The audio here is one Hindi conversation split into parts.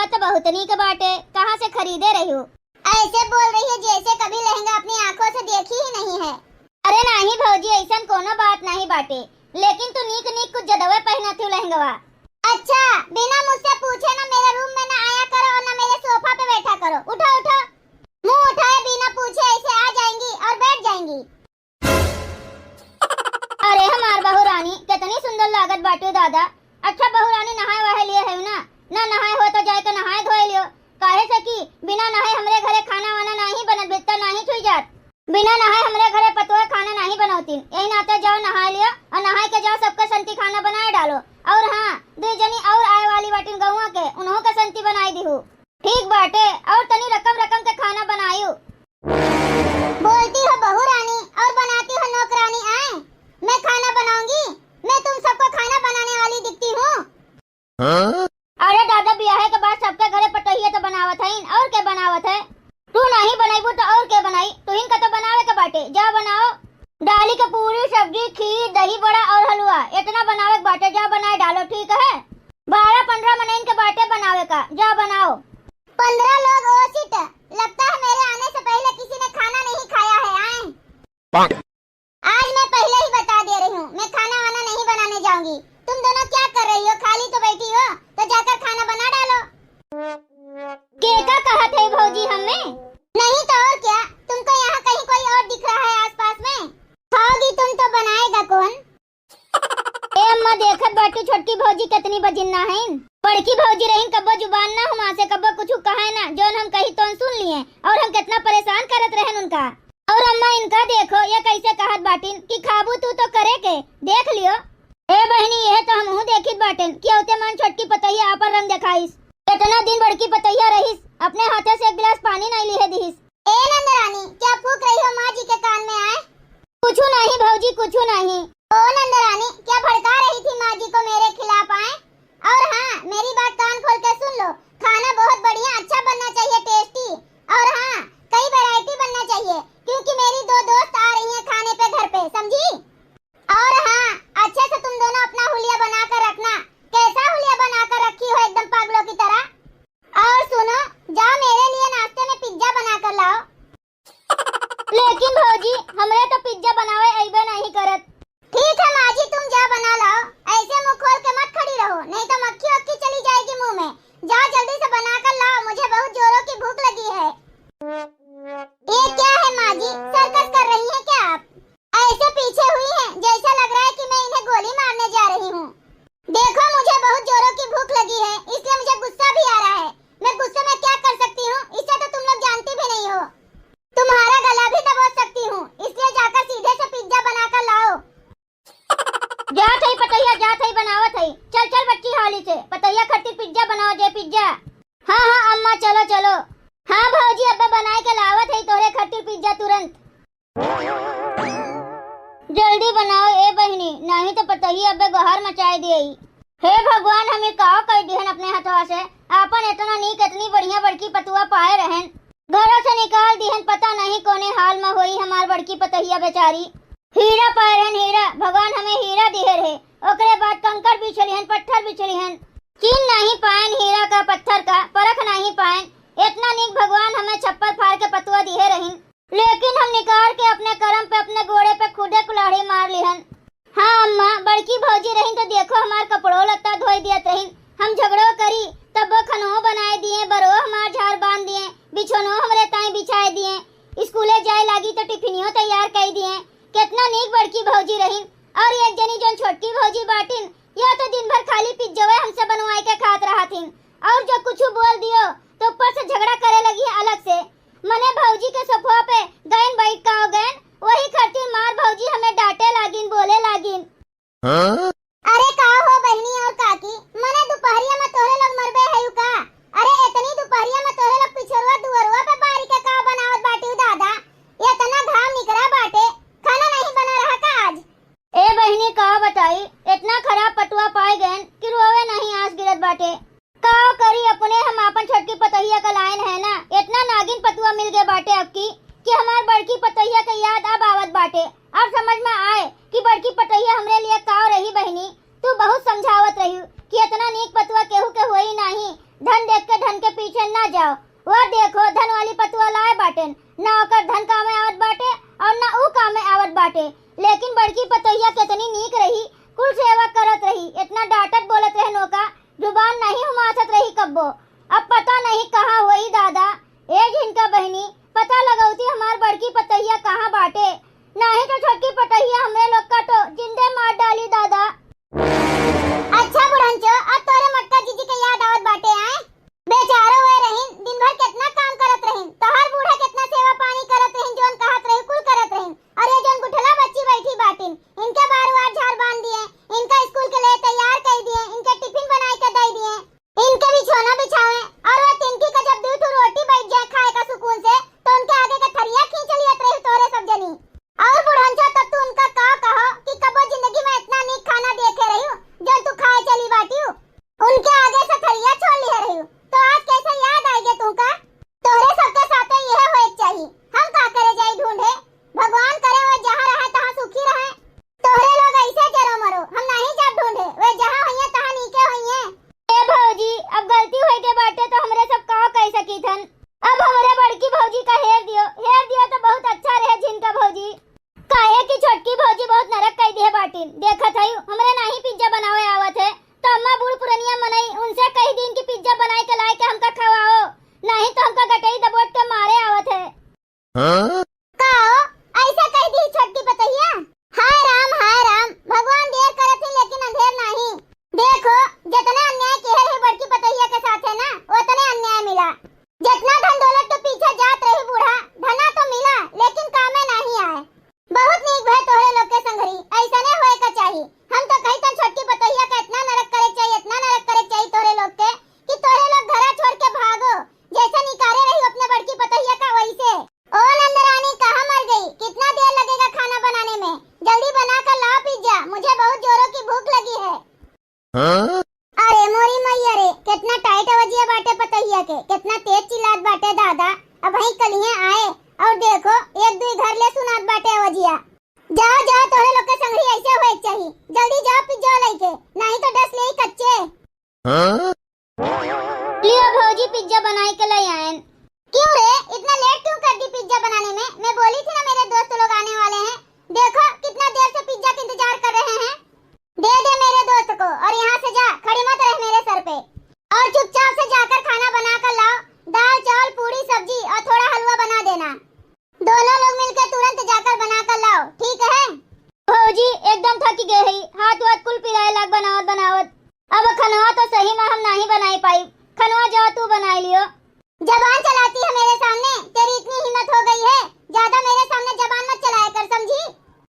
लहंगा तो बहुत नीक बाटे, कहाँ से खरीदे रही हो? ऐसे बोल रही है जैसे कभी लहंगा अपनी आंखों से देखी ही नहीं है। अरे नहीं भौजी, ऐसा कोनो बात नहीं बाटे, लेकिन तू नीक नीक कुछ जदवे पहना थी लहंगवा। अच्छा, बिना मुझसे पूछे ना मेरे रूम में ना आया करो और ना मेरे सोफा पे बैठा करो। उठो उठो, मुंह उठाए बिना पूछे ऐसे आ जाएंगी और बैठ जाएंगी। अरे हमार बहू रानी कितनी सुंदर लागत बाटे दादा। अच्छा बहू रानी नहाए वहे लिए है ना? ना नहाए हो तो जाए के नहाए धोए लियो, काहे से कि बिना नहाए हमरे घरे खाना वाना नहीं बनत, बिस्तर नहीं छुई जात। बिना नहाए हमरे घरे पतोए खाना नहीं बनौती। यही नाते जाओ नहा लियो और नहाए के जाओ सबके संती खाना बनाए डालो। और हाँ, दो जनी और आए वाली बाटिन गौवा के, उन्हों के संती बनाई दीहू। ठीक बाटे, और तनी रकम रकम के खाना बनायू। बोलती हो बहू रानी और बनाती हो नौकरानी। आए मैं खाना बनाऊंगी? मैं तुम सबको खाना बनाने वाली दिखती हूँ? अरे दादा, ब्याह के बाद सबके घरे पटोहिया तो बनावत है, और क्या बनावत है? तू नहीं बनाईबू तो और क्या बनाई? तुहिन का तो बनावे के बाटे, जा बनाओ। दाली के पूरी सब्जी, खीर, दही बड़ा और हलवा इतना बनावे के बाटे, जा बनाए डालो। ठीक है, 12-15 मनइन के बाटे बनावे का, जा बनाओ। 15 लोग ओ सीट, लगता है मेरे आने से पहले किसी ने खाना नहीं खाया है। आए आज मैं पहले ही बता दे रही हूँ, मैं खाना वाना नहीं बनाने जाऊंगी। तुम दोनों क्या कर रही हो? खाली तो बैठी हो, तो जाकर खाना बना डालो। केका कहत है भौजी हमें? नहीं तो और क्या, तुमको यहाँ कहीं कोई और दिख रहा है आसपास में? खाओगी तुम तो बनाएगा कौन? ए अम्मा देखत बाटी छोटकी भौजी कितनी बजिन्ना है। बड़की भौजी रहीन कब्बो जुबान ना हुआ से कब्बो कुछ कहे ना, जोन हम कही तो सुन लिए और हम कितना परेशान करत रहन उनका। और अम्मा इनका देखो ये कैसे कहत बाटिन कि खाबू तू तो करे के देख लियो। ए बहनी यह तो हम देखित बाटिन कि औते मन छोटकी पतैया आपन रंग दिखाईस। इतना दिन बड़की पतैया रहीस, अपने हाथे से एक गिलास पानी नहीं लिए दीस। ए नंदरानी, क्या फूक रही हो माँ जी के कान में? आए कुछ नहीं भौजी, कुछ नहीं। ओ नंदरानी, क्या भड़का रही थी माँ जी को मेरे खिलाफ? आए और हाँ, मेरी बात कान खोल के सुन लो, खाना बहुत बढ़िया अच्छा बनना चाहिए, टेस्टी। और हाँ, कई वैरायटी बनना चाहिए, क्योंकि मेरी 2 दोस्त आ रही हैं खाने पे घर पे, समझी? और हाँ, अच्छे से तुम दोनों अपना हुलिया बना कर रखना। कैसा हुलिया बना कर रखी हो, एकदम पागलों की तरह। और सुनो, जाओ मेरे लिए नाश्ते में पिज्जा बना कर लाओ। लेकिन भौजी हमरे तो पिज्जा बनावे अइबे नहीं करत। ठीक है माँ जी, तुम जा बना लाओ। ऐसे मुंह खोल के मत खड़ी रहो, नहीं तो मक्खी वक्खी चली जाएगी मुंह में। जाओ जल्दी से बना कर लाओ, मुझे बहुत जोरों की भूख लगी है। ये क्या है माँ जी, सर्कस कर रही हैं क्या आप? ऐसे पीछे हुई हैं जैसा लग रहा है कि मैं इन्हें गोली मारने जा रही हूँ। देखो मुझे बहुत जोरों की भूख लगी है, इसलिए मुझे गुस्सा भी आ रहा है। मैं गुस्से में क्या कर सकती हूँ इसे तो तुम लोग जानती भी नहीं हो। तुम्हारा गला भी दबा सकती हूँ, इसलिए जाकर सीधे से पिज्जा बनाकर लाओ। जा थई पतैया, जा थई बनावत है। चल चल बच्ची हाली से पतैया खातिर पिज्जा बनाओ जे पिज्जा। हाँ हाँ अम्मा चलो चलो। हाँ भौजी अब्बा बनाए के लावत है तोरे खातिर पिज्जा तुरंत। जल्दी बनाओ ए बहनी, नहीं तो पतैया अब्बे गहर मचाए दिए। हे भगवान, हमें का कर दिहन अपने हाथवा से। आपन इतना नीक इतनी बढ़िया बड़की पतुआ पाए रहन, घरों से निकाल दिहन, पता नहीं कोने हाल में होई हमार बड़की पतैया बेचारी। हीरा पाए रहन हीरा, भगवान हमें हीरा दिए रहे। ओकरे बाद कंकड़ बिछलिहन, पत्थर बिछलिहन, चीन नहीं पाएन हीरा का पत्थर का, परख नहीं पाएन। इतना नीक भगवान हमें छप्पर फाड़ के पतुआ दिए रहीन, लेकिन हम निकाल के अपने कर्म पे अपने गोड़े पे खुदे कुल्हाड़ी मार लिहन। हाँ अम्मा, बड़की भौजी रहीन तो देखो हमार कपड़ों लत्ता धोई दियत रहीन। हम झगड़ो करी तब वो खनों बनाए दिए, बरो हमार झाड़ बांध दिए, बिछोनो हमरे ताई बिछाए दिए, स्कूले जाए लगी तो टिफिनियों तैयार कर दिए। कितना नीक बड़की भौजी रहीन। और एक जनी जो छोटकी भौजी बाटिन, यह तो दिन भर खाली पिज्जवे हमसे बनवाए के खात रहा थीन, और जो कुछ बोल दियो तो ऊपर से झगड़ा करे लगी अलग से। मने भौजी के सोफा पे गैन बैठ का हो गैन, वही खातिर मार भौजी हमें डांटे लागिन, बोले लागिन। अरे का हो बहनी और काकी, मने दोपहरिया में तोरे लोग मरबे है का? अरे इतनी दोपहरिया में तोरे लोग पिछरवा दुवरवा पे बारी के का बनावत बाटी दादा? इतना घाम निकरा बाटे, खाना नहीं बना रहा का आज? ए बहनी का बताई, इतना खराब पतुआ पाए गए कि रोवे नहीं आस गिरत बाटे। का करी अपने, हम अपन छोटकी पतैया का लाइन है ना, इतना नागिन पतुआ मिल गए बाटे अब की कि हमार बड़की पतैया के याद अब आवत बाटे। अब समझ में आए कि बड़की पतैया हमरे लिए का रही। बहनी तू बहुत समझावत रही कि इतना नीक पतुआ केहू के होई नहीं, धन देख के धन हो, जितने अन्याय किए रही बड़की पतोहिया के साथ है ना, उतने अन्याय मिला। जितना धन दौलत के पीछे जात रही बूढ़ा, धना तो मिला लेकिन कामे नहीं आए। बहुत नीक भय तोहरे लोग के संगरी, ऐसा नहीं होए का चाहिए। हम तो कही तन छोटकी पतोहिया का इतना नरक करे चाहिए, इतना नरक करे चाहिए तोहरे लोग के कि तोहरे लोग घरा छोड़ के भागो। जैसे निकारे रही अपने बड़की पतोहिया का वैसे। ओ नंदरानी कहाँ मर गई? कितना देर लगेगा खाना बनाने में? जल्दी बना कर लाओ पिज्जा, मुझे बहुत जोरों की भूख लगी है। अरे मोरी मैया रे, कितना टाइट आवाजिया बाटे पतोहिया के, कितना तेज चिल्लात बाटे दादा। अब वही कलिए आए और देखो एक दुई घर ले सुनात बाटे आवाजिया। जाओ जाओ तोहरे लोग के संगरी ऐसे होए चाहिए। जल्दी जाओ पिज्जा लेके, नहीं तो डस ले कच्चे। लियो भौजी पिज्जा बनाई के ले आए। क्यों रे, इतना लेट क्यों कर दी पिज्जा बनाने में? मैं बोली थी ना मेरे दोस्त लोग आने वाले हैं। देखो कितना देर से पिज्जा का इंतजार कर रहे हैं। दे दे मेरे दोस्त को और यहाँ से जा, खड़ी मत रह मेरे सर पे। और चुपचाप से जाकर खाना बना कर लाओ। दाल चावल पूरी सब्जी और थोड़ा हलवा बना देना। दोनों लोग मिलकर तुरंत जाकर बना कर लाओ, ठीक है? भौजी एकदम थक गई, हाथ वाथ कुल पिराए लग बनावत बनावत। अब खनवा तो सही में हम नहीं बनाई पाई। खनवा जाओ तू बनाई लियो। जबान चलाती है मेरे सामने, तेरी इतनी हिम्मत हो गई है? ज्यादा मेरे सामने जबान मत चलाया कर, समझी?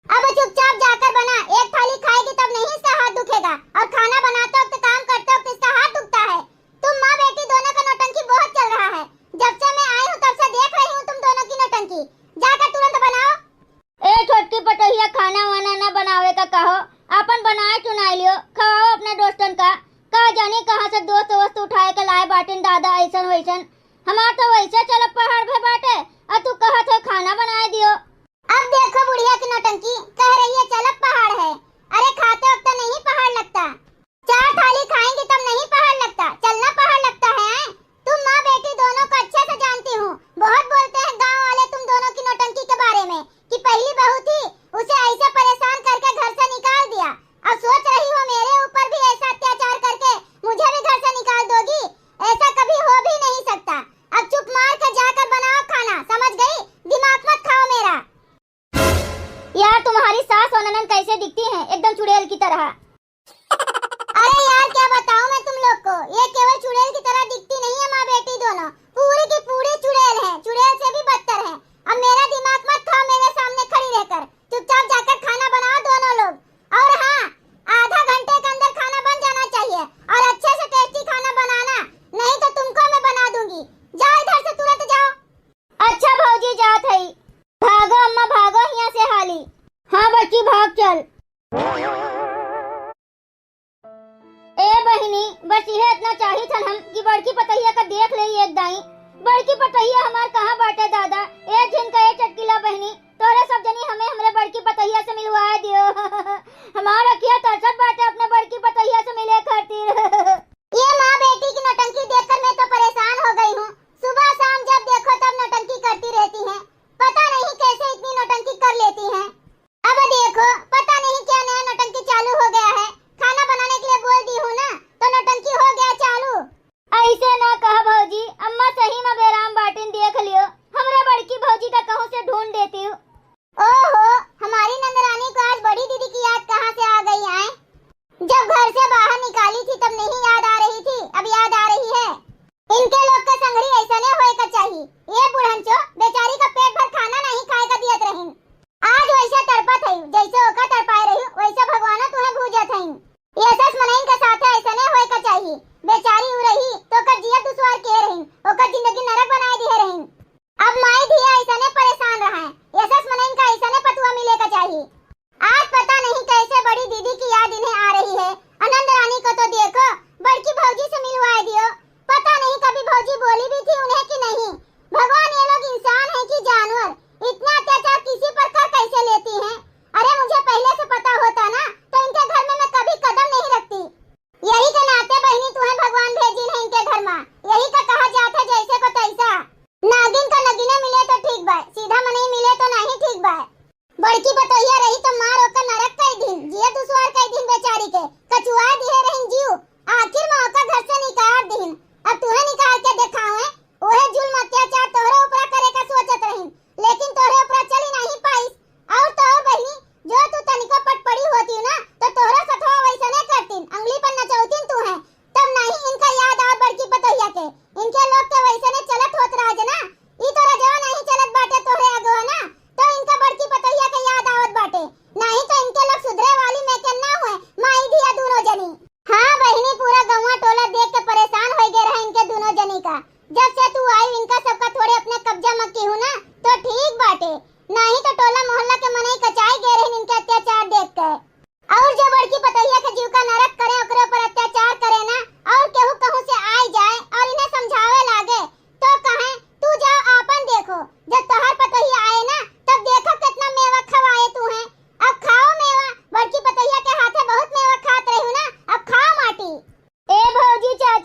अब चुपचाप जाकर बना। एक थाली खाएगी तब नहीं इसका हाथ दुखेगा, और खाना बनाते वक्त काम करते वक्त इसका हाथ दुखता है। तुम माँ बेटी दोनों का नौटंकी बहुत चल रहा है। जब से मैं आई हूँ तब से देख रही हूँ तुम दोनों की नौटंकी। जाकर तुरंत बनाओ। ए छोटकी पतोहिया खाना वाना न बनावे का कहो, अपन बनाए चुनाई लियो, खवाओ अपने दोस्तन का। का जाने कहाँ से दोस्त वस्त उठाए के लाए बाटिन दादा ऐसन वैसन। हमार तो वैसे चल पहाड़ पे बाटे और तू कहत हो खाना बनाए दियो। अब देखो बुढ़िया की नौटंकी, कह रही है चलक पहाड़ है। अरे खाते वक्त नहीं पहाड़ लगता, 4 थाली खाएंगे तब नहीं पहाड़ लगता, चलना पहाड़ लगता है। तुम माँ बेटी दोनों को अच्छे से जानती हूँ। बहुत बोलते हैं गाँव वाले तुम दोनों की नौटंकी के बारे में कि पहली बहू थी उसे ऐसे परेशान करके घर से निकाल दिया। अब सोच रही हो मेरे ऊपर भी ऐसा अत्याचार करके मुझे भी घर से निकाल दोगी? ऐसा कभी हो भी नहीं सकता। अब चुप मार कर जाकर बनाओ खाना, समझ गई? दिमाग मत खाओ मेरा। यार तुम्हारी सास और ननद कैसे दिखती हैं? एकदम चुड़ैल की तरह। अरे यार क्या बताऊं मैं तुम लोग को, ये केवल चुड़ैल की तरह दिखती नहीं है माँ बेटी दोनों, पूरी की पूरी चुड़ैल है, चुड़ैल से भी बदतर है। अब मेरा दिमाग मत खाओ मेरे सामने खड़ी रहकर, चुपचाप जाकर खाना बनाओ दोनों लोग। और हाँ, आधा घंटे के अंदर खाना बन जाना चाहिए और अच्छे से टेस्टी खाना बनाना, नहीं तो तुमको मैं बना दूंगी। जाओ इधर से तुरंत जाओ। अच्छा भौजी जात है। भागो अम्मा भागो यहाँ से हाली। हाँ बच्ची भाग चल। ए बहिनी बस यह इतना चाहिए था हम कि बड़की पतोहिया का देख ले एक दाई। बड़की पतोहिया हमार कहाँ बाटे दादा? एक दिन का चटकीला बहनी तोरे सब जनी हमें हमरे बड़की पतोहिया से मिलवा दियो। हमारा क्या तरसत बाटे अपने बड़की पतोहिया से मिले खातिर। ये माँ बेटी की नौटंकी देखकर मैं तो परेशान हो गई हूँ। सुबह शाम जब देखो तब नौटंकी करती रहती हैं। पता नहीं कैसे इतनी नौटंकी कर लेती हैं। अब देखो पता नहीं क्या नया नौटंकी चालू हो गया है। खाना बनाने के लिए बोल दी हूँ ना, तो नौटंकी हो गया चालू। ऐसे ना कहा भौजी, अम्मा सही में बेराम बाटिन देख लियो। हमरे बड़की भौजी का कहूँ से ढूंढ देती हूँ। ओहो, हमारी नंदरानी को आज बड़ी दीदी की याद कहाँ से आ गई है? जब घर से बाहर निकाली थी तब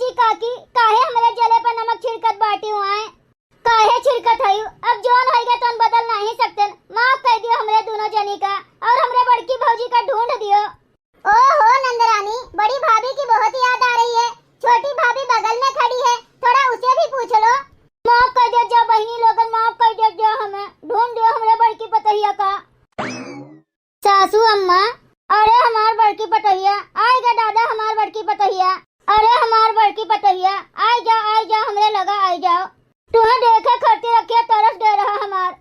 ई काकी काहे हमरे जले पर नमक छिड़कत बाटी हुआए काहे छिड़कत हई अब जोन होइगे तोन बदल नहीं सकते माफ कर दियो हमरे दोनों जनी का और हमरे बड़की भौजी का ढूंढ दियो। ओहो नंदरानी, बड़ी भाभी की बहुत याद आ रही है। छोटी भाभी बगल में खड़ी है, थोड़ा उसे भी पूछ लो। माफ कर दे जा बहनी लोगन, माफ कर दे जा, हमें ढूंढ दियो हमरे बड़की पतहिया का। सासू अम्मा, अरे हमार बड़की पतहिया आएगा। दादा हमार बड़की पतहिया, अरे हमार बड़की पतहिया आई जा हमरे लगा आई जाओ। तुम्हें देखे खर्ची रखिए तरस दे रहा हमार।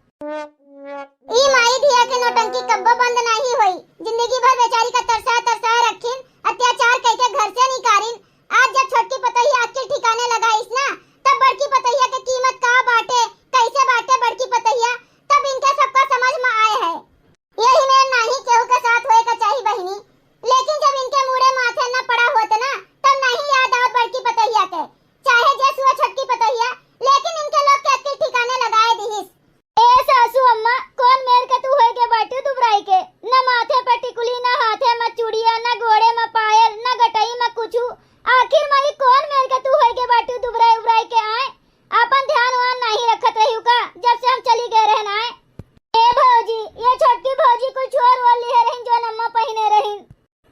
ई माई धिया के नौटंकी कब्बो बंद नहीं हुई। जिंदगी भर बेचारी का तरसा रखीन, अत्याचार करके घर से निकालिन। आज जब छोटकी पतहिया अक्ल ठिकाने लगाईस ना, तब बड़की पतहिया के कीमत का बाटे, कैसे बाटे बड़की पतहिया, तब इनके सबका समझ में आए है। यही में नहीं केहू के साथ होए का चाहिए बहनी, लेकिन जब इनके मुड़े माथे न पड़ा होते ना, तब नहीं याद आवत बड़की पतहिया के। चाहे जैसे हुआ छोटकी पतहिया, लेकिन इनके लोग के अक्ल ठिकाने लगाए दीहिस। ए सासू अम्मा, कौन मेर के तू होए के बाटी दुबराई के, न माथे पे टिकुली, न हाथे में चूड़िया, न घोड़े में पायल, न गटई में कुछू। आखिर माई कौन मेर के तू होए के बाटी दुबराई उबराई के आए। अपन ध्यान वान नहीं रखत रही का जब से हम चली गए रहना है। ए भौजी, ये छोटकी भौजी कुछ और बोल ली है रहीन जो नम्मा पहिने रहीन,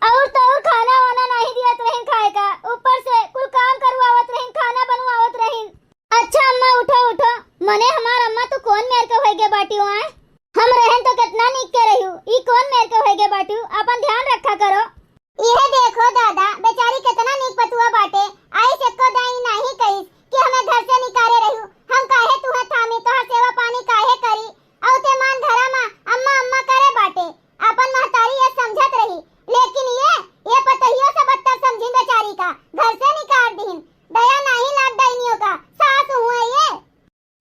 और तो और खाना वाना नहीं दियत रहीन खाए का, ऊपर से कुल काम करवावत रहीन, खाना बनवावत रहीन। अच्छा अम्मा उठो उठो, मने हमार अम्मा तो कौन मेर के होएगे बाटी आए। हम रहन तो कितना नीक के रहियो, ई कौन मेर के होएगे बाटी, अपन ध्यान रखा करो। यह देखो दादा, बेचारी कितना नीक पतुआ बाटे। आई से को दाई नहीं कही कि हमें घर से निकाले रहियो। हम काहे तुहे थामी, तोहर सेवा पानी काहे करी, औ ते मान घरा में अम्मा अम्मा करे बाटे। अपन महतारी ये समझत रही, लेकिन ये पतहिया से बदतर समझी बेचारी का, घर से निकाल दीन। दया नहीं लाग डाइनियों का, सास हुए ये।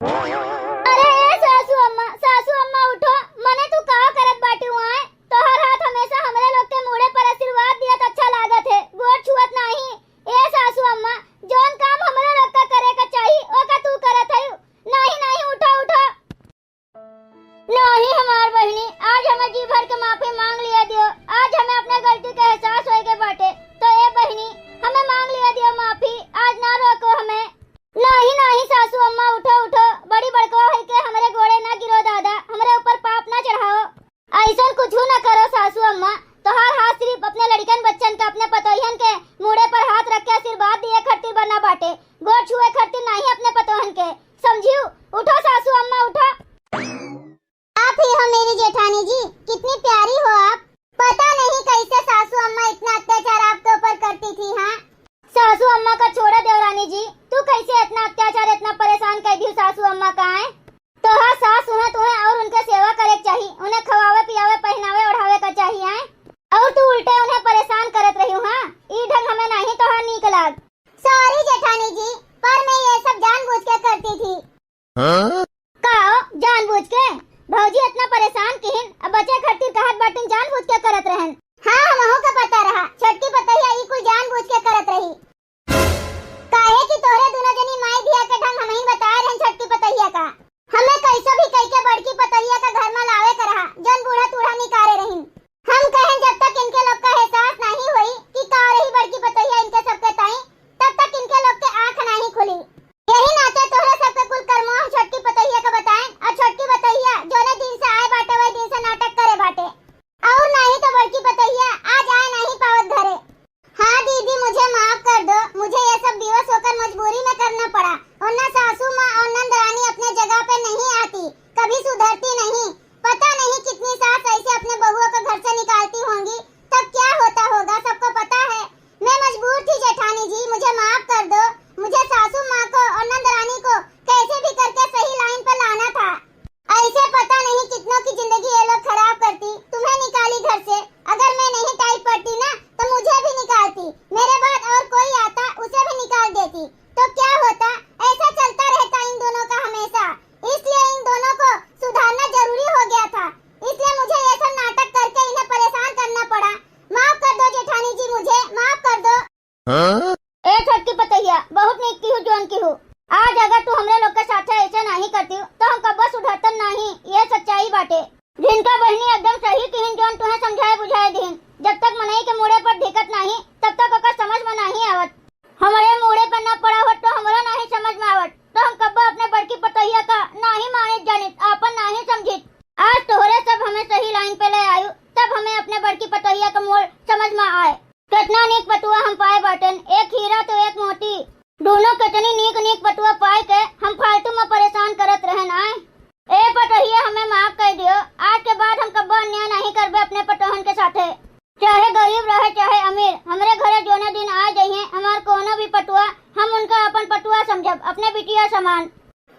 अरे ए सासू अम्मा उठो, मने तू का करत बाटी आए। तोहर हाथ हमेशा हमरे लोग के मुड़े पर आशीर्वाद दियत अच्छा लागत है, गोड़ छुअत नहीं। ए सासू अम्मा, जोन काम हमरे लोग का करे का चाहिए ओ का तू करत है। नहीं उठो नहीं हमार बहनी, आज हमें जी भर के माफी मांग लिया दियो। आज हमें अपने गलती का एहसास होए के बाटे, तो ए बहनी हमें मांग लिया दियो माफी, आज ना रोको हमें। नहीं सासू अम्मा उठो, बड़ी बड़को है के हमरे घोड़े ना गिरो दादा, हमरे ऊपर पाप ना चढ़ाओ। ऐसा कुछ ना करो सासू अम्मा, तोहार हाथ सिर्फ अपने लड़कन बच्चन का, अपने पतोहन के मुड़े पर हाथ रख के आशीर्वाद दिए खरती बना बाटे, गोड़ छुए खरती नहीं अपने पतोहन के, समझियो। उठो सासू अम्मा उठो। आप ही हो मेरी जेठानी जी, कितनी प्यारी हो आप। पता नहीं कैसे सासू अम्मा इतना अत्याचार आपके ऊपर करती थी। हाँ सासू अम्मा का छोड़ा देवरानी जी, तू कैसे इतना अत्याचार इतना परेशान कर दी सासू अम्मा का है। तो हाँ सास हुए तुम्हें और उनके सेवा करे चाहिए, उन्हें खवावे पियावे पहनावे ओढ़ावे का चाहिए है, और तू उल्टे उन्हें परेशान करत रही। हाँ ई ढंग हमें नहीं तो हाँ नीक लाग। सॉरी जेठानी जी, पर मैं ये सब जानबूझ के करती थी। काओ जानबूझ के? भौजी इतना परेशान किहिन, अब बचे खरती कहत बाटिन जानबूझ के करत रहन। हाँ हमहू का पता रहा, छोटकी पतहिया ई कुल जानबूझ के करत रही। काहे कि तोहरे दोनों जनी माई धिया के ढंग हम ही बताए रहन छोटकी पतहिया का। हमें कैसो भी कह के बड़की पतहिया का घर में लावे के रहा, जन बूढ़ा तूढ़ा निकाले रहीन। हम कहें जब तक इनके लोग का एहसास नहीं हुई कि का रही बड़की पतहिया इनके सबके ताई, तब तक इनके लोग के आंख नहीं खुली। यही नाते तोहरे सबके कुल कर्मों हम छोटकी पतहिया का बताएं, और छोटकी पतहिया जोने दिन से आए बाटे वही दिन से नाटक करे बाटे, और नहीं तो बड़की पतहिया आज आए नहीं पावत घरे। हाँ दीदी मुझे माफ कर दो, मुझे ये सब दिवस होकर मजबूरी में करना पड़ा, वरना सासू माँ और नंदरानी अपने जगह पे नहीं आती, कभी सुधरती नहीं। पता नहीं कितनी सास ऐसे अपने बहुओं को घर से निकालती होंगी, तब क्या होता होगा सबको पता है। मैं मजबूर थी जेठानी जी, मुझे माफ कर दो। मुझे सासू माँ को और नंदरानी को कैसे भी करके सही लाइन पर लाना था। ऐसे पता नहीं कितनों की जिंदगी ये लोग खराब करती। तुम्हें निकाली घर से, अगर मैं नहीं टाइट पड़ती ना तो मुझे भी निकालती, मेरे बाद और कोई आता उसे भी निकाल देती, तो क्या होता। ऐसा चलता रहता इन दोनों का हमेशा, इसलिए इन दोनों को सुधारना जरूरी हो गया था। इसलिए मुझे ये सब नाटक करके इन्हें परेशान करना पड़ा। माफ कर दो जेठानी जी, मुझे माफ कर दो। ए छोटकी पतहिया, बहुत नीक की हूँ जोन की हूँ। आज अगर तू हमरे लोग के साथ ऐसे नहीं करती तो हम कब्बो सुधरतन नहीं, ये सच्चाई बाटे। जिनका बहनी एकदम सही किहिन जोन तुम्हें समझाए बुझाए दीन। जब तक मनई के मुड़े पर दिक्कत नहीं तब तक ओकर समझ में नहीं आवत। हमारे मुड़े पर न हीरा तो एक मोती। दोनों कितनी नीक नीक पटुआ पाए के हम फालतू में परेशान करत रहन आए। ए पटोहिया हमें माफ कर दियो। आज के बाद हम कब्बो अन्याय नहीं करबे अपने पटोहन के साथे। चाहे गरीब रहे चाहे अमीर, हमरे घरे जोने दिन आ जाइए हमार कोनो भी पटुआ हम उनका अपन पटुआ समझब, अपने बिटिया समान।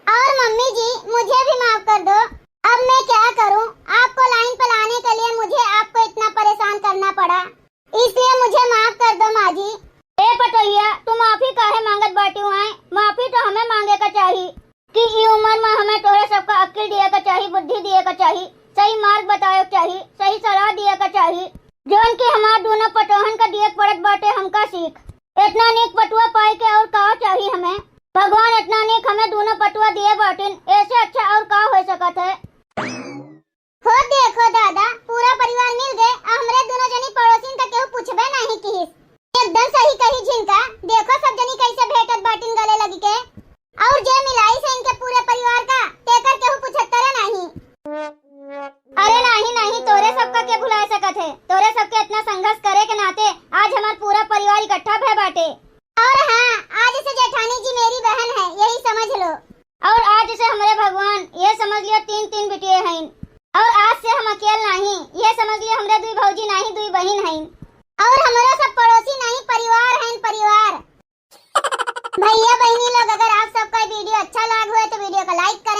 और मम्मी जी मुझे भी माफ कर दो। अब मैं क्या करूं? आपको लाइन पर लाने के लिए मुझे आपको इतना परेशान करना पड़ा, इसलिए मुझे माफ कर दो माँ जी। ए पटोहिया तू माफी काहे मांगत बाटी हुआए? माफी तो हमें मांगे का चाहिए कि ई उम्र में हमें तोरे सबका अक्ल दिए का चाहिए, बुद्धि दिए का चाहिए, सही मार्ग बताए का चाहिए, सही सलाह दिए का चाहिए, जोन की हमार दोनों पटोहन का दिए पड़त बाटे हमका सीख। इतना नीक पटुआ पाए के और का चाहिए हमें? भगवान इतना नीक हमें दोनों पटुआ दिए बाटिन, ऐसे अच्छा और का हो सकत है? हो देखो दादा, पूरा परिवार मिल गए, हमरे दोनों जनी पड़ोसिन का केहू पूछबे नहीं किस। एकदम सही कही झिनका। देखो सब जनी कैसे भेटत बाटिन गले लगी के, और जे मिलाई से इनके पूरे परिवार का तेकर केहू पूछतरे नहीं। अरे नहीं नहीं, तोरे सबका के भुला सकत है? तोरे सबके इतना संघर्ष करे के नाते आज हमार पूरा परिवार इकट्ठा भय बाटे। और हाँ, आज से जेठानी जी मेरी बहन है, यही समझ लो। और आज से हमारे भगवान ये समझ लियो तीन बिटिया हैं। और आज से हम अकेले नहीं, ये समझ लियो हमरे दुई भौजी नहीं दुई बहन हैं। और हमारा सब पड़ोसी नहीं परिवार हैं, परिवार। भैया बहनी लोग, अगर आप सबका वीडियो अच्छा लगा हो तो वीडियो को लाइक करें।